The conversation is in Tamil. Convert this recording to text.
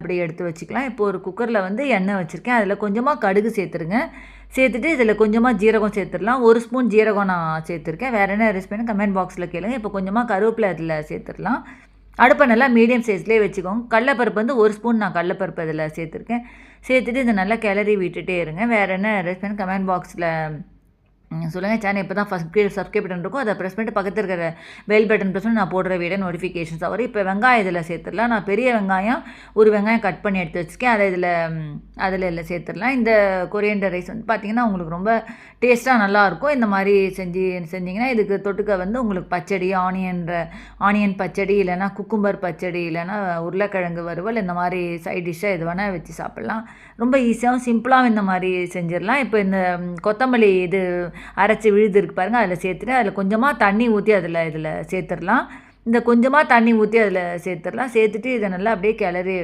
அப்படியே எடுத்து வச்சுக்கலாம். இப்போ ஒரு குக்கரில் வந்து எண்ணெய் வச்சுருக்கேன். அதில் கொஞ்சமாக கடுகு சேர்த்துருங்க. சேர்த்துட்டு இதில் கொஞ்சமாக ஜீரகம் சேர்த்துடலாம். 1 ஸ்பூன் ஜீரகம் நான் சேர்த்துருக்கேன். வேறு என்ன ரெசிபின்னு கமெண்ட் பாக்ஸில் கேளுங்க. இப்போ கொஞ்சமாக கருவேப்பிலை அதில் சேர்த்துடலாம். அடுப்பை நல்லா மீடியம் சைஸ்லேயே வச்சுக்கோங்க. கடலப்பருப்பு வந்து 1 ஸ்பூன் நான் கடலப்பருப்பு அதில் சேர்த்துருக்கேன். சேர்த்துட்டு இதை நல்லா கிளறி விட்டுட்டே இருங்க. வேறு என்ன ரெசிபின்னு கமெண்ட் பாக்ஸில் சொல்லுங்கள். சேனல் இப்போ தான் சப்ஸ்கிரைப் பட்டன் இருக்கும், அதை ப்ரெஸ் பண்ணிட்டு பக்கத்தில் இருக்கிற பெல் பட்டன் ப்ரெஸ் பண்ணி நான் போடுற வீடியோ நோட்டிஃபிகேஷன்ஸ் வரும். இப்போ வெங்காயம் இதில் சேர்த்துடலாம். நான் பெரிய வெங்காயம் ஒரு வெங்காயம் கட் பண்ணி எடுத்து வச்சுருக்கேன். அதை அதில் சேர்த்துடலாம். இந்த கொரியண்டர் ரைஸ் வந்து பார்த்திங்கன்னா உங்களுக்கு ரொம்ப டேஸ்ட்டாக நல்லாயிருக்கும். இந்த மாதிரி செஞ்சிங்கன்னா இதுக்கு தொட்டுக்க வந்து உங்களுக்கு பச்சடி, ஆனியன் பச்சடி, இல்லைனா குக்கும்பர் பச்சடி, இல்லைனா உருளைக்கிழங்கு வறுவல், இந்த மாதிரி சைட் டிஷ்ஷாக எது வேணால் வச்சு சாப்பிட்லாம். ரொம்ப ஈஸியாகவும் சிம்பிளாகவும் இந்த மாதிரி செஞ்சிடலாம். இப்போ இந்த கொத்தமல்லி இது அரைச்சி விழுது இருக்கு பாருங்கள், அதில் சேர்த்துட்டு அதில் கொஞ்சமாக தண்ணி ஊற்றி இதில் சேர்த்துடலாம். இந்த கொஞ்சமாக தண்ணி ஊற்றி அதில் சேர்த்துடலாம். சேர்த்துட்டு இதை நல்லா அப்படியே கிளறி